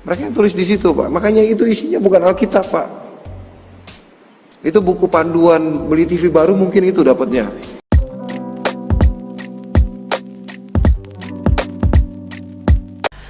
Mereka yang tulis di situ, Pak. Makanya itu isinya bukan Alkitab, Pak. Itu buku panduan beli TV baru, mungkin itu dapatnya.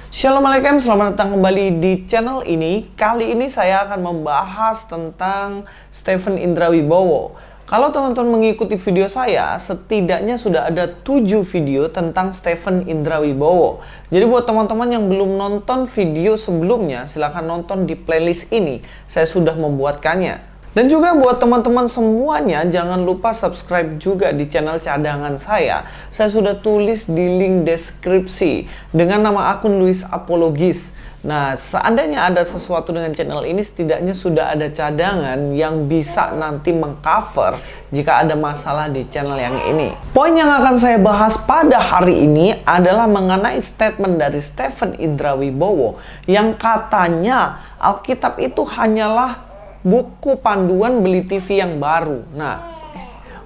Assalamualaikum, selamat datang kembali di channel ini. Kali ini saya akan membahas tentang Stephen Indra Wibowo. Kalau teman-teman mengikuti video saya, setidaknya sudah ada 7 video tentang Stephen Indra Wibowo. Jadi buat teman-teman yang belum nonton video sebelumnya, silahkan nonton di playlist ini. Saya sudah membuatkannya. Dan juga buat teman-teman semuanya, jangan lupa subscribe juga di channel cadangan saya. Saya sudah tulis di link deskripsi dengan nama akun Luis Apologis. Nah, seandainya ada sesuatu dengan channel ini, setidaknya sudah ada cadangan yang bisa nanti mengcover jika ada masalah di channel yang ini. Poin yang akan saya bahas pada hari ini adalah mengenai statement dari Stephen Indra Wibowo yang katanya Alkitab itu hanyalah buku panduan beli TV yang baru. Nah,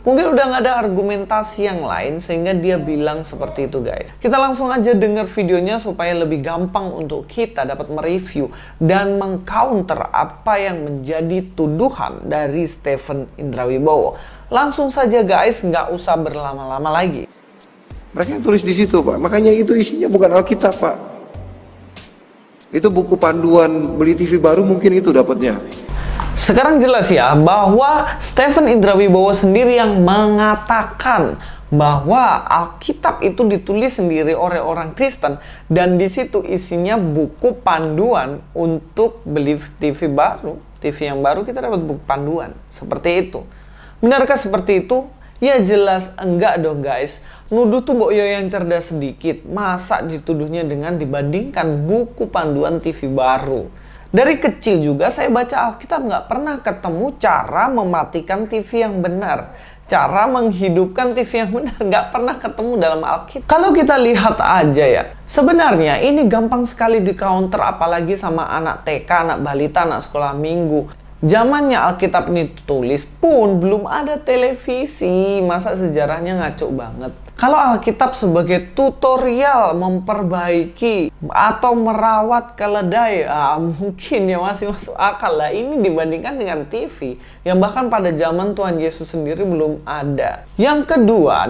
mungkin udah nggak ada argumentasi yang lain sehingga dia bilang seperti itu, guys. Kita langsung aja denger videonya supaya lebih gampang untuk kita dapat mereview dan mengcounter apa yang menjadi tuduhan dari Stephen Indra Wibowo. Langsung saja, guys, nggak usah berlama-lama lagi. Mereka yang tulis di situ, Pak. Makanya itu isinya bukan Alkitab, Pak. Itu buku panduan beli TV baru, mungkin itu dapatnya. Sekarang jelas ya bahwa Stephen Indra Wibowo sendiri yang mengatakan bahwa Alkitab itu ditulis sendiri oleh orang Kristen dan di situ isinya buku panduan untuk beli TV baru. TV yang baru kita dapat buku panduan. Seperti itu. Benarkah seperti itu? Ya jelas enggak dong, guys. Nuduh tuh Mbok Yo yang cerdas sedikit. Masa dituduhnya dengan dibandingkan buku panduan TV baru? Dari kecil juga saya baca Alkitab nggak pernah ketemu cara mematikan TV yang benar. Cara menghidupkan TV yang benar nggak pernah ketemu dalam Alkitab. Kalau kita lihat aja ya, sebenarnya ini gampang sekali di counter apalagi sama anak TK, anak balita, anak sekolah minggu. Zamannya Alkitab ini ditulis pun belum ada televisi. Masa sejarahnya ngaco banget. Kalau Alkitab sebagai tutorial memperbaiki atau merawat keledai, mungkin ya masih masuk akal lah. Ini dibandingkan dengan TV yang bahkan pada zaman Tuhan Yesus sendiri belum ada. Yang kedua,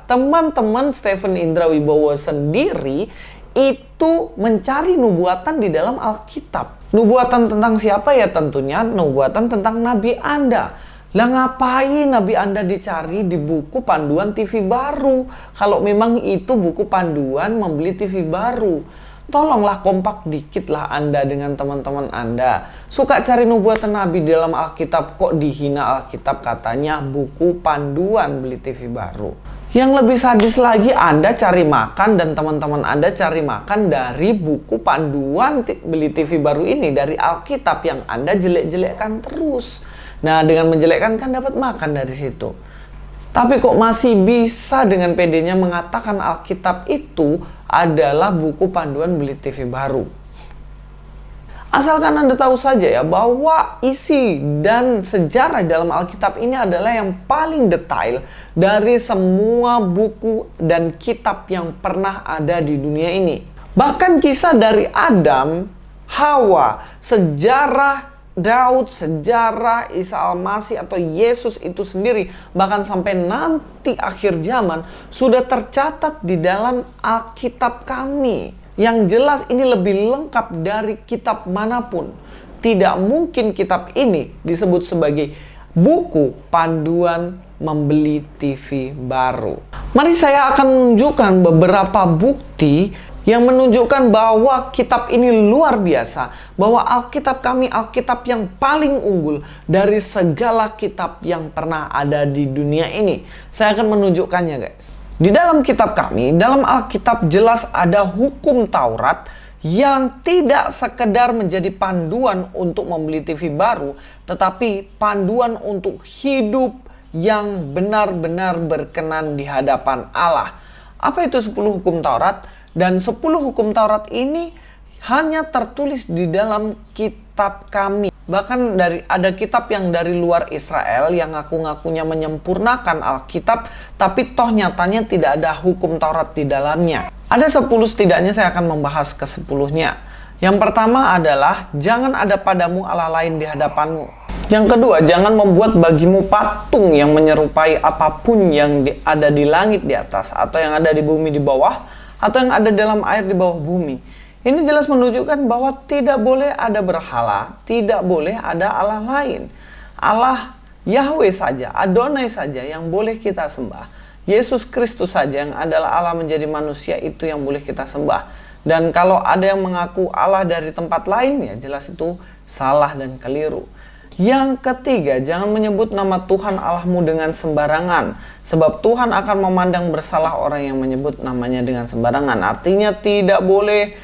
teman-teman Stephen Indra Wibowo sendiri itu mencari nubuatan di dalam Alkitab. Nubuatan tentang siapa ya? Tentunya nubuatan tentang Nabi Anda. Lah ngapain Nabi Anda dicari di buku panduan TV baru? Kalau memang itu buku panduan membeli TV baru. Tolonglah kompak dikit lah Anda dengan teman-teman Anda. Suka cari nubuatan Nabi di dalam Alkitab, kok dihina Alkitab katanya buku panduan beli TV baru. Yang lebih sadis lagi, Anda cari makan dan teman-teman Anda cari makan dari buku panduan beli TV baru ini, dari Alkitab yang Anda jelek-jelekkan terus. Nah, dengan menjelekkan kan dapat makan dari situ. Tapi kok masih bisa dengan pedenya mengatakan Alkitab itu adalah buku panduan beli TV baru. Asalkan Anda tahu saja ya bahwa isi dan sejarah dalam Alkitab ini adalah yang paling detail dari semua buku dan kitab yang pernah ada di dunia ini. Bahkan kisah dari Adam, Hawa, sejarah Daud, sejarah Isa Al-Masih atau Yesus itu sendiri, bahkan sampai nanti akhir zaman sudah tercatat di dalam Alkitab kami. Yang jelas ini lebih lengkap dari kitab manapun. Tidak mungkin kitab ini disebut sebagai buku panduan membeli TV baru. Mari saya akan menunjukkan beberapa bukti yang menunjukkan bahwa kitab ini luar biasa, bahwa Alkitab kami Alkitab yang paling unggul dari segala kitab yang pernah ada di dunia ini. Saya akan menunjukkannya, guys. Di dalam kitab kami, dalam Alkitab jelas ada hukum Taurat yang tidak sekedar menjadi panduan untuk membeli TV baru, tetapi panduan untuk hidup yang benar-benar berkenan di hadapan Allah. Apa itu 10 hukum Taurat? Dan 10 hukum Taurat ini hanya tertulis di dalam kitab kami. Bahkan ada kitab yang dari luar Israel yang ngaku-ngakunya menyempurnakan Alkitab, tapi toh nyatanya tidak ada hukum Taurat di dalamnya. Ada 10, setidaknya saya akan membahas ke-10-nya. Yang pertama adalah jangan ada padamu Allah lain di hadapanmu. Yang kedua, jangan membuat bagimu patung yang menyerupai apapun yang ada di langit di atas, atau yang ada di bumi di bawah, atau yang ada dalam air di bawah bumi. Ini jelas menunjukkan bahwa tidak boleh ada berhala, tidak boleh ada Allah lain. Allah Yahweh saja, Adonai saja yang boleh kita sembah. Yesus Kristus saja yang adalah Allah menjadi manusia itu yang boleh kita sembah. Dan kalau ada yang mengaku Allah dari tempat lain, ya jelas itu salah dan keliru. Yang ketiga, jangan menyebut nama Tuhan Allahmu dengan sembarangan, sebab Tuhan akan memandang bersalah orang yang menyebut namanya dengan sembarangan. Artinya tidak boleh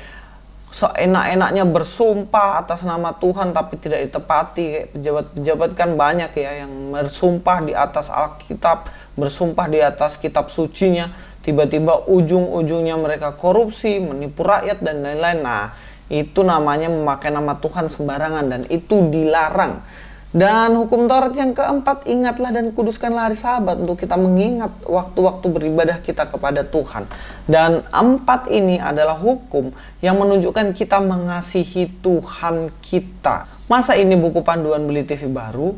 seenak-enaknya bersumpah atas nama Tuhan tapi tidak ditepati. Kayak pejabat-pejabat kan banyak ya yang bersumpah di atas Alkitab, bersumpah di atas kitab sucinya, tiba-tiba ujung-ujungnya mereka korupsi, menipu rakyat dan lain-lain. Nah, itu namanya memakai nama Tuhan sembarangan dan itu dilarang. Dan hukum Taurat yang keempat, ingatlah dan kuduskanlah hari Sabat untuk kita mengingat waktu-waktu beribadah kita kepada Tuhan. Dan empat ini adalah hukum yang menunjukkan kita mengasihi Tuhan kita. Masa ini buku panduan beli TV baru?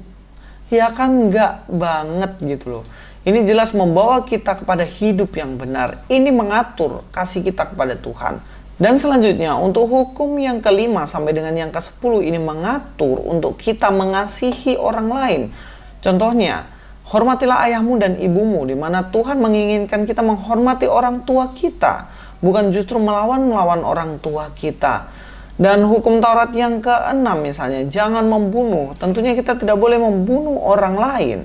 Ya kan enggak banget gitu loh. Ini jelas membawa kita kepada hidup yang benar. Ini mengatur kasih kita kepada Tuhan. Dan selanjutnya untuk hukum yang kelima sampai dengan yang ke-10 ini mengatur untuk kita mengasihi orang lain. Contohnya, hormatilah ayahmu dan ibumu, di mana Tuhan menginginkan kita menghormati orang tua kita, bukan justru melawan orang tua kita. Dan hukum Taurat yang ke-6 misalnya, jangan membunuh. Tentunya kita tidak boleh membunuh orang lain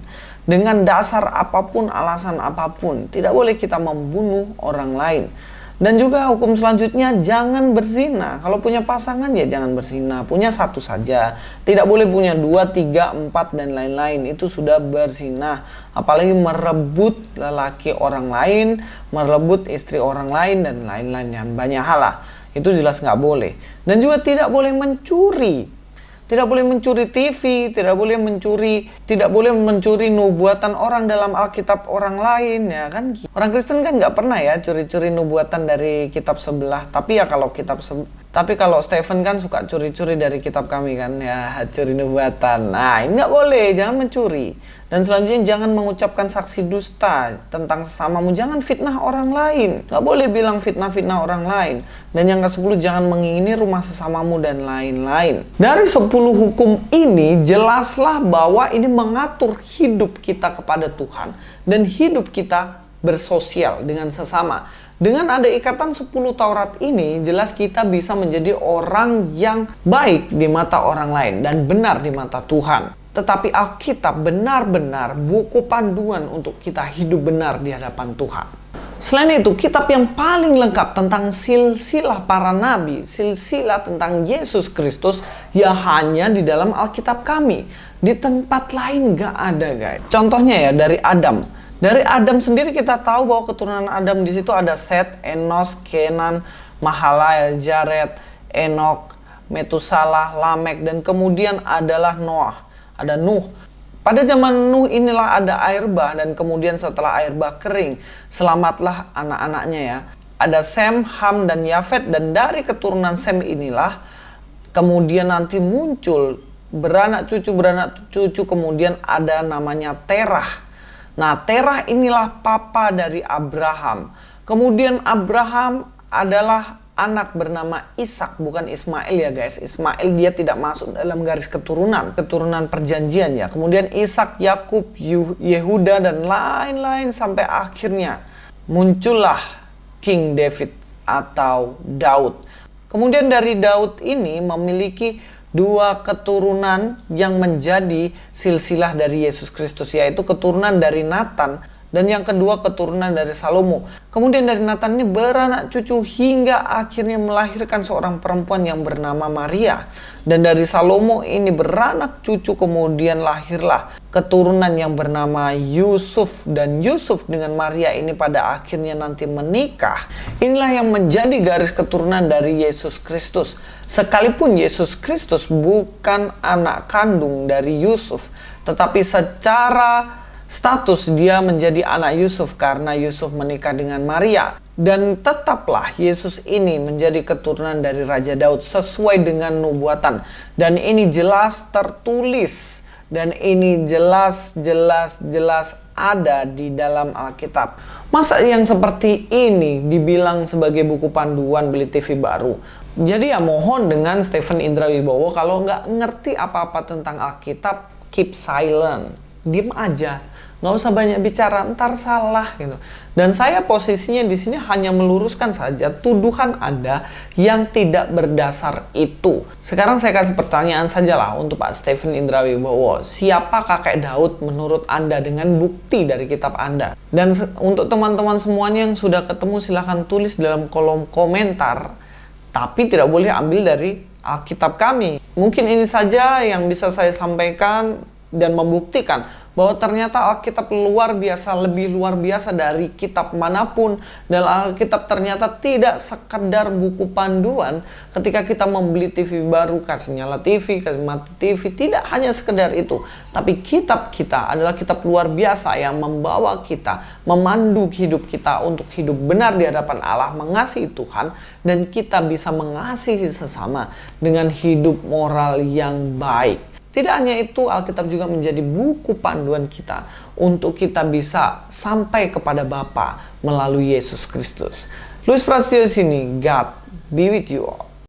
dengan dasar apapun, alasan apapun. Tidak boleh kita membunuh orang lain. Dan juga hukum selanjutnya, jangan berzina. Kalau punya pasangan ya jangan berzina. Punya satu saja. Tidak boleh punya 2, 3, 4 dan lain-lain. Itu sudah berzina. Apalagi merebut lelaki orang lain, merebut istri orang lain dan lain-lain. Banyak hal lah. Itu jelas nggak boleh. Dan juga tidak boleh mencuri. Tidak boleh mencuri TV, tidak boleh mencuri nubuatan orang dalam Alkitab orang lain, ya kan? Orang Kristen kan nggak pernah ya curi-curi nubuatan dari kitab sebelah. Tapi kalau Stephen kan suka curi-curi dari kitab kami kan, ya curi nubuatan. Nah, ini nggak boleh, jangan mencuri. Dan selanjutnya jangan mengucapkan saksi dusta tentang sesamamu, jangan fitnah orang lain. Nggak boleh bilang fitnah-fitnah orang lain. Dan yang ke-10, jangan mengingini rumah sesamamu dan lain-lain. Dari 10 hukum ini, jelaslah bahwa ini mengatur hidup kita kepada Tuhan. Dan hidup kita bersosial dengan sesama. Dengan ada ikatan 10 Taurat ini, jelas kita bisa menjadi orang yang baik di mata orang lain dan benar di mata Tuhan. Tetapi Alkitab benar-benar buku panduan untuk kita hidup benar di hadapan Tuhan. Selain itu, kitab yang paling lengkap tentang silsilah para nabi, silsilah tentang Yesus Kristus, ya hanya di dalam Alkitab kami. Di tempat lain gak ada, guys. Contohnya ya dari Adam. Dari Adam sendiri kita tahu bahwa keturunan Adam di situ ada Set, Enos, Kenan, Mahalalel, Jared, Enok, Metusalah, Lamek, dan kemudian adalah Noah. Ada Nuh. Pada zaman Nuh inilah ada air bah, dan kemudian setelah air bah kering, selamatlah anak-anaknya ya. Ada Sem, Ham, dan Yafet, dan dari keturunan Sem inilah kemudian nanti muncul beranak cucu, kemudian ada namanya Terah. Nah, Terah inilah papa dari Abraham. Kemudian Abraham adalah anak bernama Ishak, bukan Ismail ya guys. Ismail dia tidak masuk dalam garis keturunan perjanjian ya. Kemudian Ishak, Yakub, Yehuda dan lain-lain sampai akhirnya muncullah King David atau Daud. Kemudian dari Daud ini memiliki 2 keturunan yang menjadi silsilah dari Yesus Kristus, yaitu keturunan dari Nathan dan yang kedua keturunan dari Salomo. Kemudian dari Nathan ini beranak cucu hingga akhirnya melahirkan seorang perempuan yang bernama Maria. Dan dari Salomo ini beranak cucu kemudian lahirlah keturunan yang bernama Yusuf. Dan Yusuf dengan Maria ini pada akhirnya nanti menikah. Inilah yang menjadi garis keturunan dari Yesus Kristus. Sekalipun Yesus Kristus bukan anak kandung dari Yusuf, tetapi secara status dia menjadi anak Yusuf karena Yusuf menikah dengan Maria. Dan tetaplah Yesus ini menjadi keturunan dari Raja Daud sesuai dengan nubuatan. Dan ini jelas tertulis. Dan ini jelas ada di dalam Alkitab. Masa yang seperti ini dibilang sebagai buku panduan beli TV baru? Jadi ya mohon dengan Stephen Indra Wibowo, kalau nggak ngerti apa-apa tentang Alkitab, keep silent. Diem aja. Nggak usah banyak bicara, ntar salah gitu. Dan saya posisinya di sini hanya meluruskan saja tuduhan Anda yang tidak berdasar itu. Sekarang saya kasih pertanyaan sajalah untuk Pak Stephen Indra Wibowo. Siapa kakek Daud menurut Anda dengan bukti dari kitab Anda? Dan untuk teman-teman semuanya yang sudah ketemu, silahkan tulis dalam kolom komentar. Tapi tidak boleh ambil dari Alkitab kami. Mungkin ini saja yang bisa saya sampaikan dan membuktikan bahwa ternyata Alkitab luar biasa, lebih luar biasa dari kitab manapun. Dan Alkitab ternyata tidak sekedar buku panduan ketika kita membeli TV baru, kasih nyala TV, kasih mati TV. Tidak hanya sekedar itu, tapi kitab kita adalah kitab luar biasa yang membawa kita, memandu hidup kita untuk hidup benar di hadapan Allah, mengasihi Tuhan, dan kita bisa mengasihi sesama dengan hidup moral yang baik. Tidak hanya itu, Alkitab juga menjadi buku panduan kita untuk kita bisa sampai kepada Bapa melalui Yesus Kristus. Louis Prasetyo di sini. God be with you all.